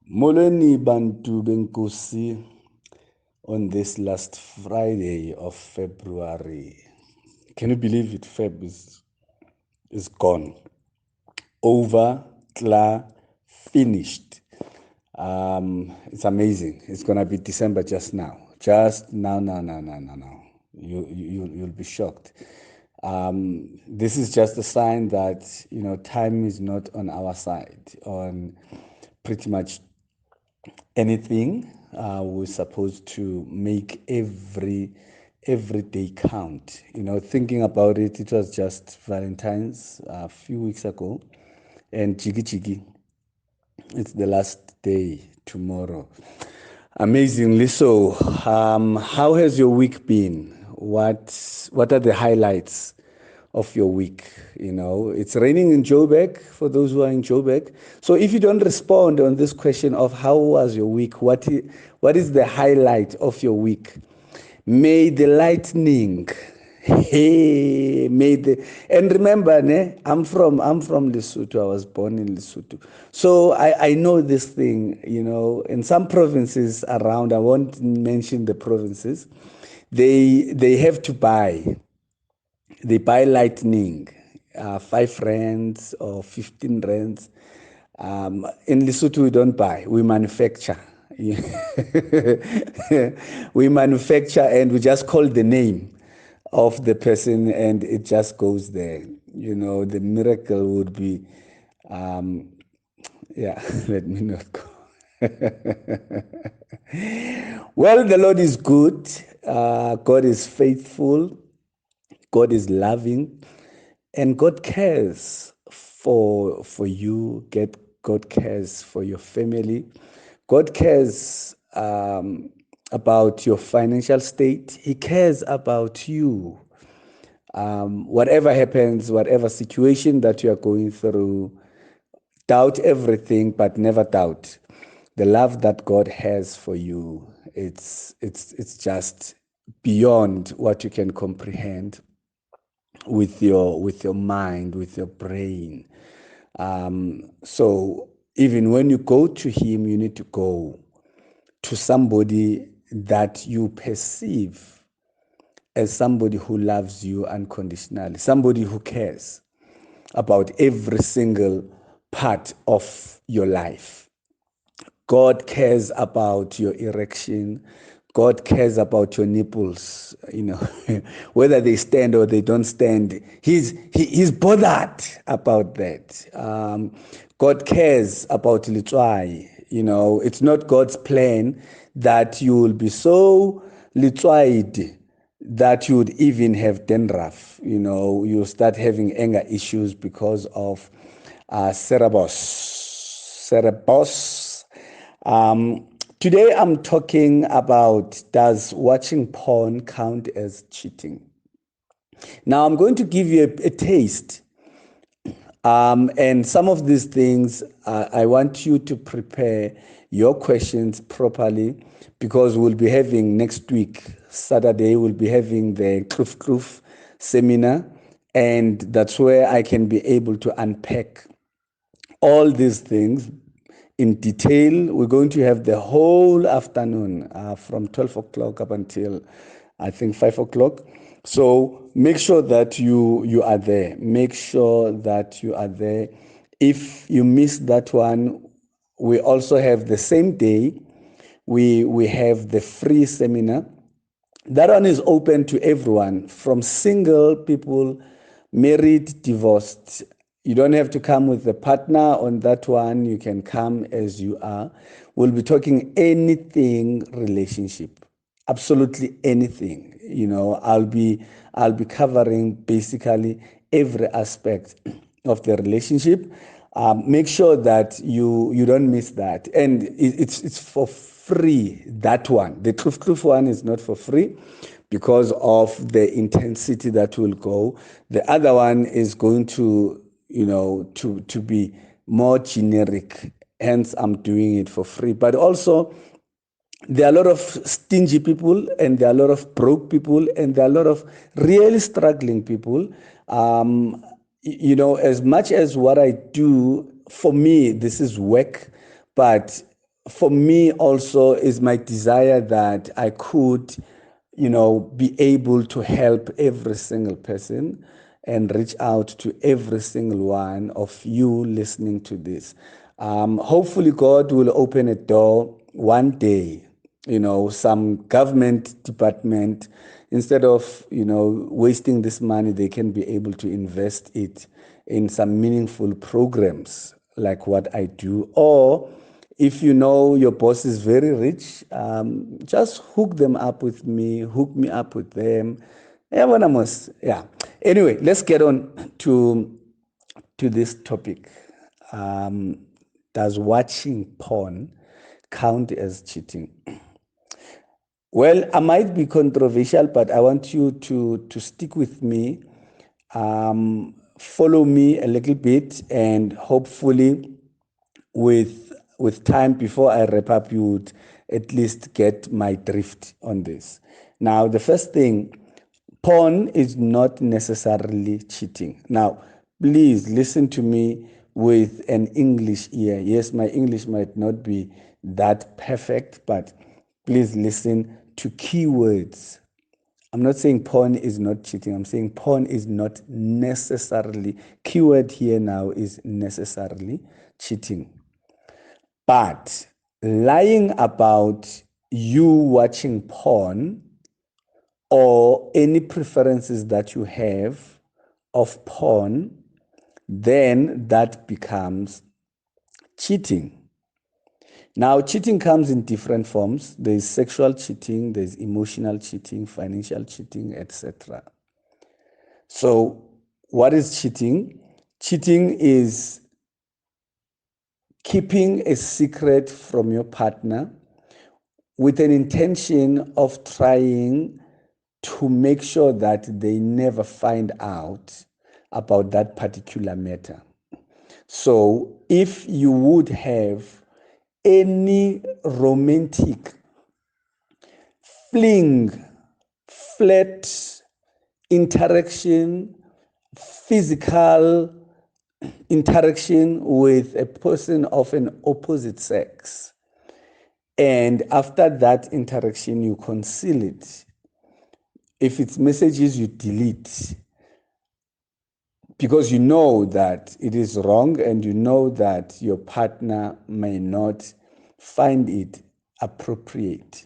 Molweni bantu benkosi on this last Friday of February. Can you believe it? Feb is gone. Over, klar, finished. It's amazing. It's gonna be December just now. Just now. You'll be shocked. This is just a sign that time is not on our side on pretty much anything. We're supposed to make every day count. Thinking about it, it was just Valentine's a few weeks ago, and chigi, it's the last day tomorrow. Amazingly so. How has your week been? What are the highlights of your week? It's raining in Joburg for those who are in Joburg. So if you don't respond on this question of how was your week, what is the highlight of your week? May the lightning, hey, and remember, I'm from Lesotho. I was born in Lesotho, so I know this thing. In some provinces around, I won't mention the provinces. They have to buy. They buy lightning, 5 rands or 15 rands. In Lesotho, we don't buy, we manufacture. We manufacture and we just call the name of the person and it just goes there. The miracle would be, yeah, let me not go. Well, the Lord is good. God is faithful. God is loving. And God cares for you. God cares for your family. God cares about your financial state. He cares about you. Whatever happens, whatever situation that you are going through, doubt everything, but never doubt the love that God has for you. It's just beyond what you can comprehend with your mind, with your brain. So even when you go to Him, you need to go to somebody that you perceive as somebody who loves you unconditionally, somebody who cares about every single part of your life. God cares about your erection. God cares about your nipples, whether they stand or they don't stand. He's bothered about that. God cares about litswai. It's not God's plan that you will be so litswaied that you would even have dandruff. You'll start having anger issues because of cerebos. Today I'm talking about, does watching porn count as cheating? Now I'm going to give you a taste. And some of these things, I want you to prepare your questions properly because we'll be having next week, Saturday, we'll be having the Kloof seminar. And that's where I can be able to unpack all these things in detail. We're going to have the whole afternoon from 12 o'clock up until I think 5 o'clock. So make sure that you are there. Make sure that you are there. If you miss that one, we also have the same day, we have the free seminar. That one is open to everyone, from single people, married, divorced. You don't have to come with a partner on that one. You can come as you are. We'll be talking anything relationship, absolutely anything. I'll be covering basically every aspect of the relationship. Make sure that you don't miss that, and it's for free. That one, the Kloof one, is not for free because of the intensity that will go. The other one is going to to be more generic. Hence, I'm doing it for free. But also, there are a lot of stingy people, and there are a lot of broke people, and there are a lot of really struggling people. As much as what I do, for me, this is work, but for me also is my desire that I could, be able to help every single person and reach out to every single one of you listening to this. Hopefully, God will open a door one day. Some government department, instead of wasting this money, they can be able to invest it in some meaningful programs like what I do. Or if you know your boss is very rich, just hook them up with me, hook me up with them. Yeah, when I must, yeah. Anyway, let's get on to this topic. Um, does watching porn count as cheating? Well, I might be controversial, but I want you to stick with me, follow me a little bit, and hopefully, with time before I wrap up, you would at least get my drift on this. Now, the first thing, porn is not necessarily cheating. Now, please listen to me with an English ear. Yes, my English might not be that perfect, but please listen to keywords. I'm not saying porn is not cheating. I'm saying porn is not necessarily, keyword here now is necessarily cheating. But lying about you watching porn or any preferences that you have of porn, then that becomes cheating. Now, cheating comes in different forms. There's sexual cheating, there's emotional cheating, financial cheating, etc. So, what is cheating? Cheating is keeping a secret from your partner with an intention of trying to make sure that they never find out about that particular matter. So, if you would have any romantic fling, flirt, interaction, physical interaction with a person of an opposite sex, and after that interaction, you conceal it. If it's messages, you delete because you know that it is wrong and you know that your partner may not find it appropriate.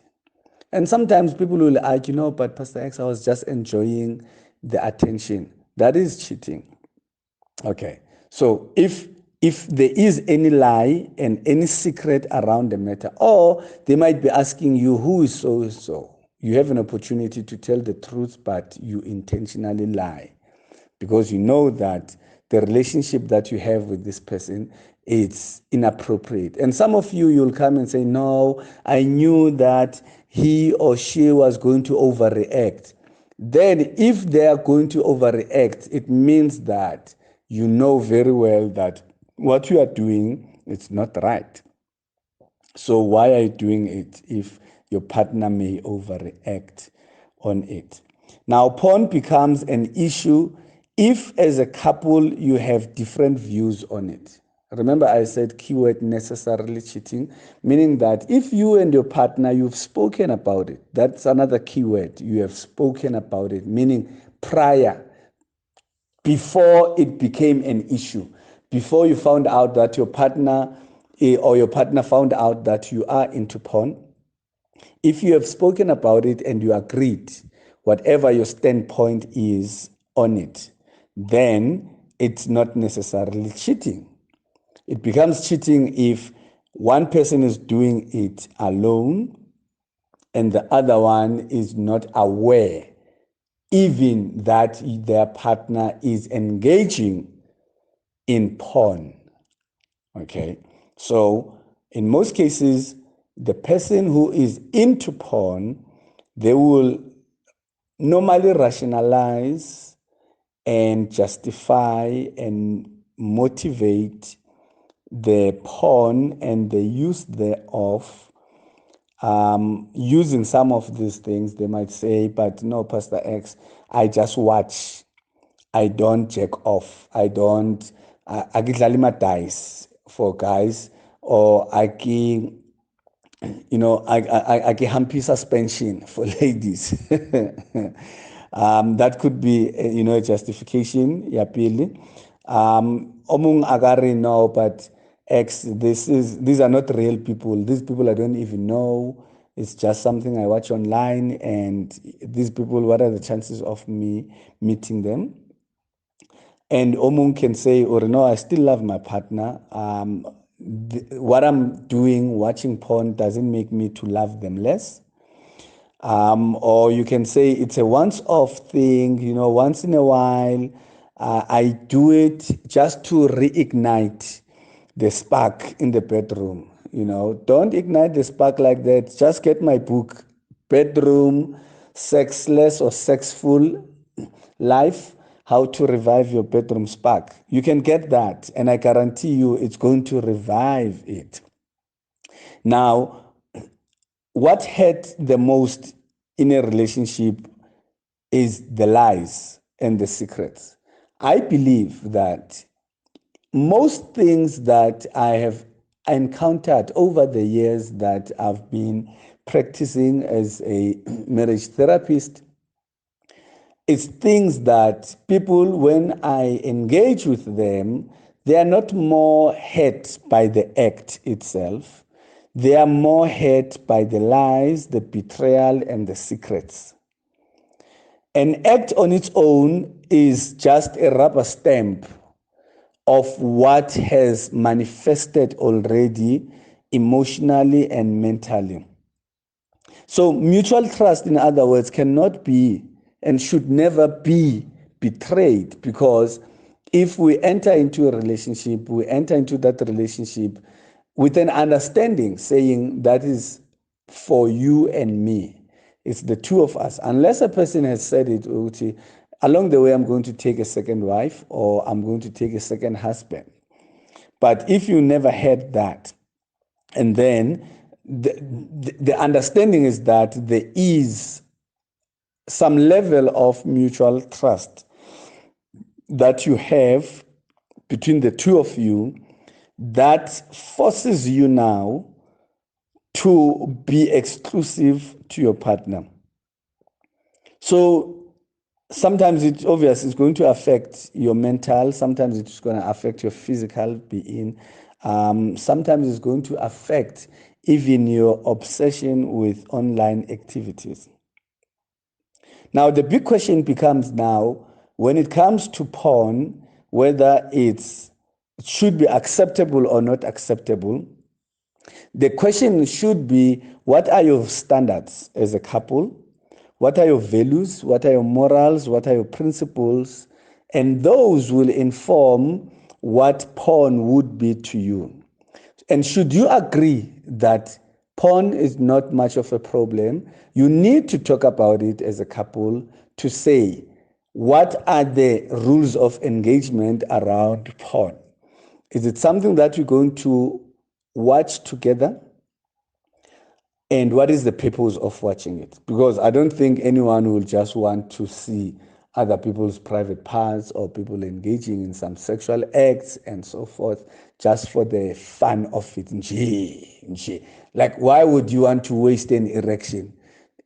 And sometimes people will argue, but Pastor X, I was just enjoying the attention. That is cheating. Okay. So if there is any lie and any secret around the matter, or they might be asking you, who is so and so? You have an opportunity to tell the truth, but you intentionally lie because you know that the relationship that you have with this person is inappropriate. And some of you, you'll come and say, no, I knew that he or she was going to overreact. Then if they are going to overreact, it means that you know very well that what you are doing is not right. So why are you doing it if your partner may overreact on it? Now, porn becomes an issue if as a couple you have different views on it. Remember I said keyword necessarily cheating, meaning that if you and your partner, you've spoken about it. That's another keyword. You have spoken about it, meaning prior, before it became an issue, before you found out that your partner or your partner found out that you are into porn. If you have spoken about it and you agreed, whatever your standpoint is on it, then it's not necessarily cheating. It becomes cheating if one person is doing it alone and the other one is not aware even that their partner is engaging in porn. Okay. So in most cases, the person who is into porn, they will normally rationalize and justify and motivate the porn and the use thereof. Using some of these things, they might say, but no, Pastor X, I just watch. I don't jack off. I don't. I get dice for guys, or I give. I get humpy suspension for ladies. That could be, a justification. Yeah, pili. Omung agari no, but these are not real people. These people I don't even know. It's just something I watch online, and these people, what are the chances of me meeting them? And Omung can say, or no, I still love my partner. What I'm doing, watching porn, doesn't make me to love them less. Or you can say it's a once-off thing, once in a while. I do it just to reignite the spark in the bedroom. Don't ignite the spark like that. Just get my book, Bedroom Sexless or Sexful Life, How to Revive Your Bedroom Spark. You can get that, and I guarantee you it's going to revive it. Now, what hurts the most in a relationship is the lies and the secrets. I believe that most things that I have encountered over the years that I've been practicing as a marriage therapist, it's things that people, when I engage with them, they are not more hurt by the act itself. They are more hurt by the lies, the betrayal, and the secrets. An act on its own is just a rubber stamp of what has manifested already emotionally and mentally. So mutual trust, in other words, cannot be and should never be betrayed, because if we enter into a relationship, we enter into that relationship with an understanding saying that is for you and me. It's the two of us. Unless a person has said it, along the way, I'm going to take a second wife or I'm going to take a second husband. But if you never had that, and then the understanding is that there is some level of mutual trust that you have between the two of you that forces you now to be exclusive to your partner. So sometimes it's obvious it's going to affect your mental, sometimes it's going to affect your physical being, sometimes it's going to affect even your obsession with online activities. Now, the big question becomes now, when it comes to porn, whether it should be acceptable or not acceptable, the question should be, what are your standards as a couple? What are your values? What are your morals? What are your principles? And those will inform what porn would be to you. And should you agree that porn is not much of a problem, you need to talk about it as a couple to say, what are the rules of engagement around porn? Is it something that you're going to watch together? And what is the purpose of watching it? Because I don't think anyone will just want to see other people's private parts or people engaging in some sexual acts and so forth just for the fun of it. Like, why would you want to waste an erection?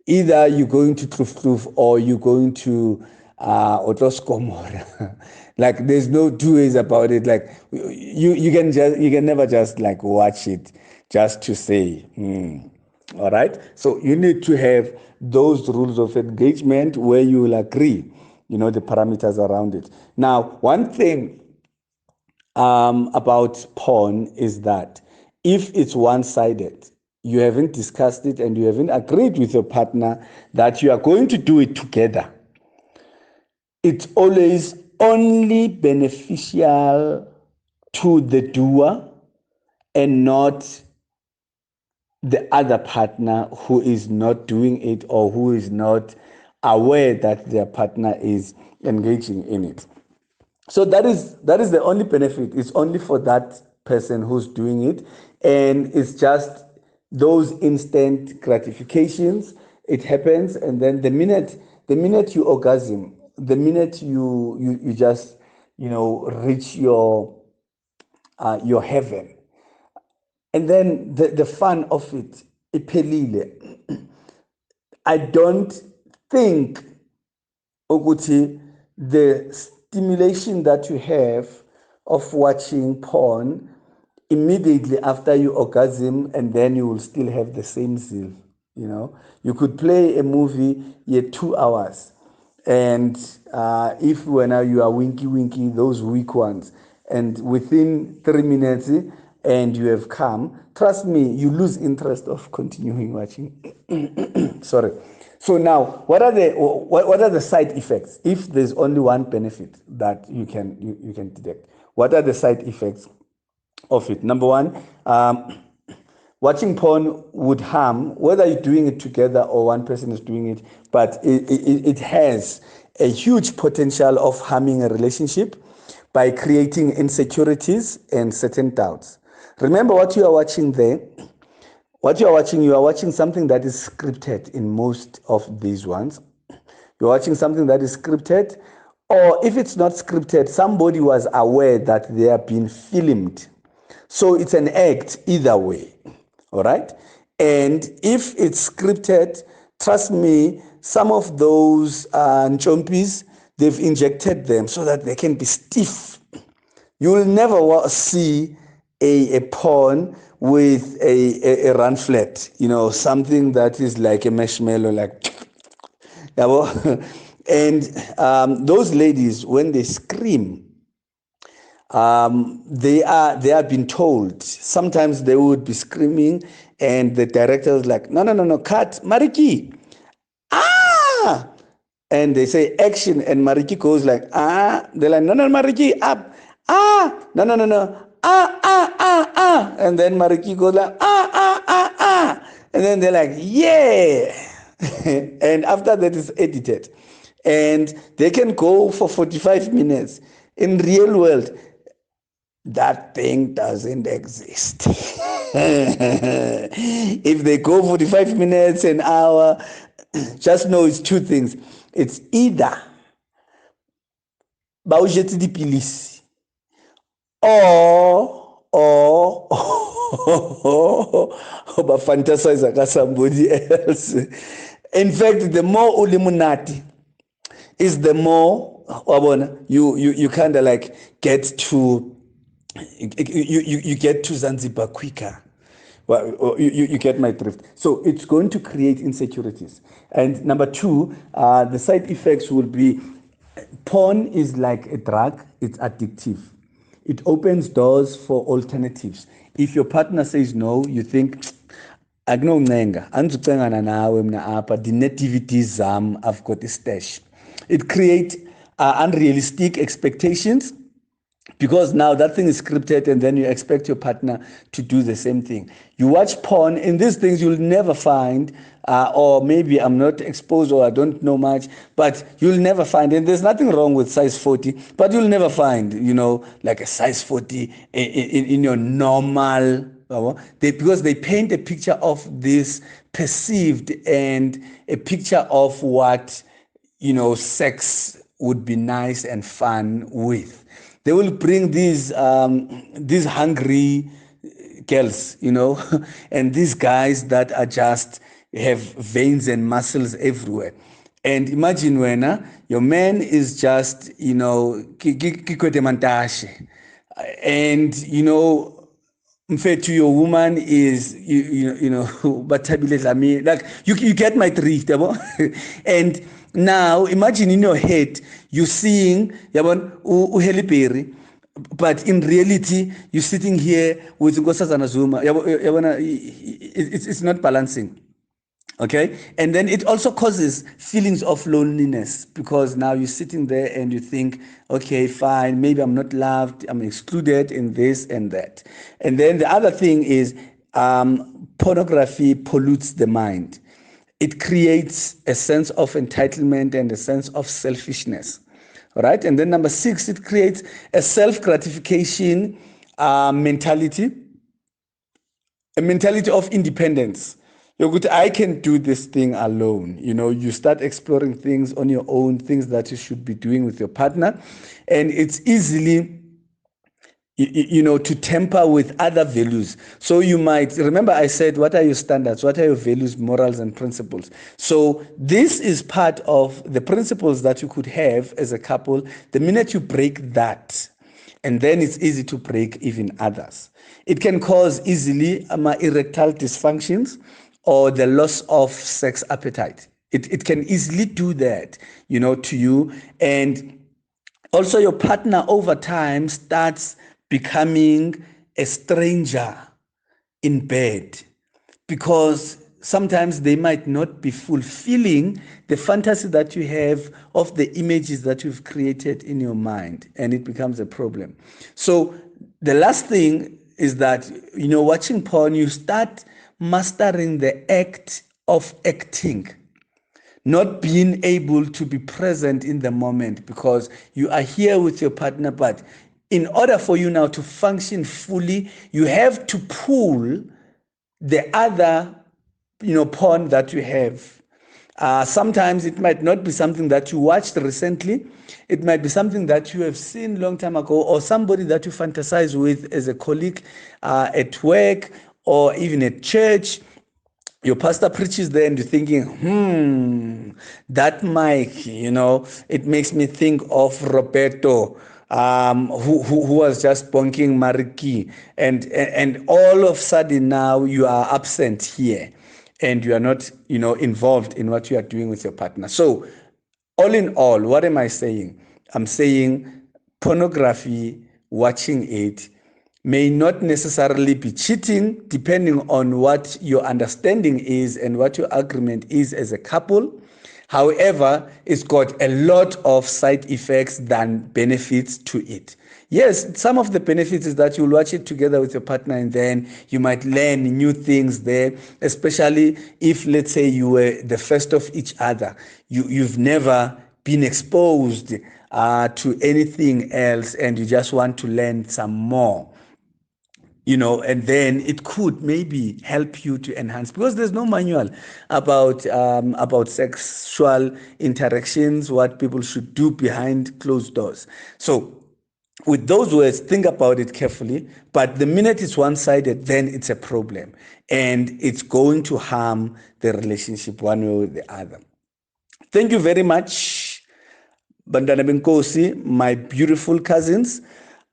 Either you're going to Kloof or you're going to Otoskomora. Like, there's no two ways about it. Like, you can never just like watch it just to say. All right. So you need to have those rules of engagement where you will agree, the parameters around it. Now, one thing about porn is that if it's one-sided, you haven't discussed it and you haven't agreed with your partner that you are going to do it together, it's always only beneficial to the doer and not the other partner who is not doing it or who is not aware that their partner is engaging in it. So that is the only benefit. It's only for that person who's doing it, and it's just those instant gratifications. It happens, and then the minute you orgasm, the minute you just reach your heaven, and then the fun of it iphelile. I don't think ukuthi the stimulation that you have of watching porn immediately after you orgasm, and then you will still have the same zeal. You could play a movie 2 hours, and if when you are winky those weak ones, and within 3 minutes and you have come, trust me, you lose interest of continuing watching. Sorry. So now, what are the side effects? If there's only one benefit that you can detect, what are the side effects of it? Number one, watching porn would harm, whether you're doing it together or one person is doing it, but it has a huge potential of harming a relationship by creating insecurities and certain doubts. Remember what you are watching there. What you are watching something that is scripted in most of these ones. You're watching something that is scripted, or if it's not scripted, somebody was aware that they are being filmed. So it's an act either way, all right? And if it's scripted, trust me, some of those nchompis, they've injected them so that they can be stiff. You will never see a porn with a run flat, something that is like a marshmallow, like, and those ladies, when they scream, they are being told. Sometimes they would be screaming, and the director is like, no, cut, Mariki, ah, and they say action, and Mariki goes like, ah, they're like, no, Mariki, up, ah, no, ah, and then Mariki goes like, ah, and then they're like, yeah, and after that is edited, and they can go for 45 minutes. In real world, that thing doesn't exist. If they go 45 minutes, an hour, just know it's two things. It's either ba o jetse dipilisi or ba fantasize ka somebody else. In fact, the more o le monate is the more you kind of like get to you get to Zanzibar quicker. Well, you get my drift. So it's going to create insecurities. And number two, the side effects will be porn is like a drug, it's addictive. It opens doors for alternatives. If your partner says no, you think, akunoncenga angizucengana nawe mina apha the-nativity zam, I've got a stash. It creates unrealistic expectations, because now that thing is scripted, and then you expect your partner to do the same thing. You watch porn, and these things you'll never find, or maybe I'm not exposed or I don't know much, but you'll never find, and there's nothing wrong with size 40, but you'll never find, like a size 40 in your normal, because they paint a picture of this perceived and a picture of what, sex would be nice and fun with. They will bring these hungry girls, and these guys that are just have veins and muscles everywhere. And imagine when your man is just, and to your woman is like you get my drift, and now imagine in your head you seeing uHalle Berry, but in reality you're sitting here with Nkosazana Zuma. It's not balancing. Okay, and then it also causes feelings of loneliness, because now you're sitting there and you think, okay, fine, maybe I'm not loved, I'm excluded in this and that. And then the other thing is pornography pollutes the mind. It creates a sense of entitlement and a sense of selfishness. All right, and then number 6, it creates a self-gratification mentality, a mentality of independence. I can do this thing alone. You start exploring things on your own, things that you should be doing with your partner, and it's easily to temper with other values. So you might remember I said, what are your standards? What are your values, morals, and principles? So this is part of the principles that you could have as a couple. The minute you break that, and then it's easy to break even others. It can cause easily erectile dysfunctions or the loss of sex appetite. It can easily do that, to you. And also, your partner over time starts becoming a stranger in bed because sometimes they might not be fulfilling the fantasy that you have of the images that you've created in your mind, and it becomes a problem. So, the last thing is that, watching porn, you start mastering the act of acting, not being able to be present in the moment because you are here with your partner. But in order for you now to function fully, you have to pull the other, porn that you have. Sometimes it might not be something that you watched recently. It might be something that you have seen a long time ago, or somebody that you fantasize with as a colleague at work or even at church. Your pastor preaches there and you're thinking, that mic, it makes me think of Roberto, who was just bonking Mariki. And all of a sudden now you are absent here and you are not, involved in what you are doing with your partner. So all in all, what am I saying? I'm saying pornography, watching it, may not necessarily be cheating, depending on what your understanding is and what your agreement is as a couple. However, it's got a lot of side effects than benefits to it. Yes, some of the benefits is that you'll watch it together with your partner and then you might learn new things there, especially if, let's say, you were the first of each other. You've never been exposed to anything else and you just want to learn some more. And then it could maybe help you to enhance, because there's no manual about sexual interactions, what people should do behind closed doors. So with those words, think about it carefully. But the minute it's one-sided, then it's a problem, and it's going to harm the relationship one way or the other. Thank you very much, Bantwana benkosi, my beautiful cousins,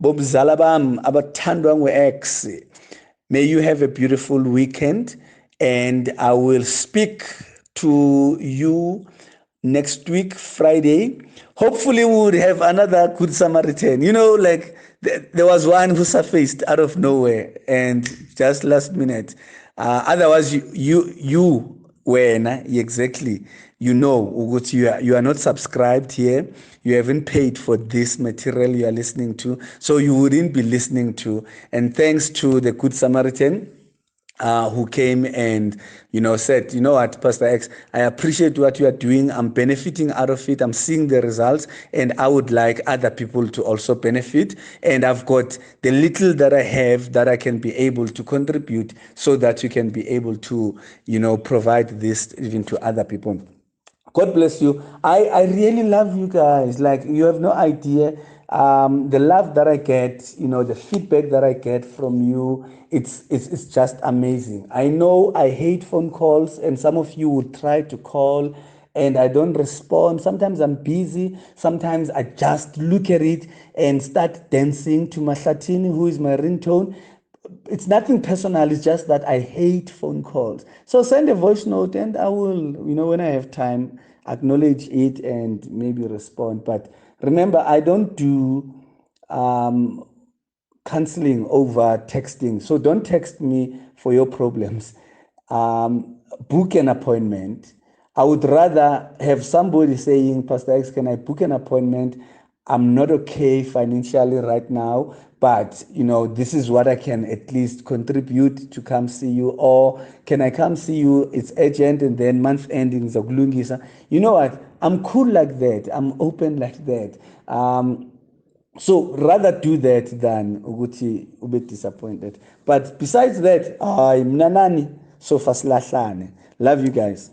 bobzala bam abathandwa ngu-X. May you have a beautiful weekend, and I will speak to you next week, Friday. Hopefully, we would have another Good Samaritan. Like there was one who surfaced out of nowhere and just last minute. Otherwise, you when exactly, you are not subscribed here, you haven't paid for this material you are listening to, so you wouldn't be listening to. And thanks to the Good Samaritan who came and said, what, Pastor X, I appreciate what you are doing, I'm benefiting out of it, I'm seeing the results, and I would like other people to also benefit, and I've got the little that I have that I can be able to contribute so that you can be able to provide this even to other people. God bless you. I really love you guys. Like, you have no idea. The love that I get, the feedback that I get from you, it's just amazing. I know I hate phone calls, and some of you would try to call and I don't respond. Sometimes I'm busy. Sometimes I just look at it and start dancing to Mashatini, who is my ringtone. It's nothing personal. It's just that I hate phone calls. So send a voice note and I will, when I have time, acknowledge it and maybe respond. But remember, I don't do counseling over texting. So don't text me for your problems. Book an appointment. I would rather have somebody saying, Pastor X, can I book an appointment? I'm not okay financially right now, but this is what I can at least contribute to come see you. Or can I come see you? It's urgent, and then month ending is a. You know what? I'm cool like that. I'm open like that. So rather do that than ukuthi ube disappointed. But besides that, I'm nanani so fasilahlane. Love you guys.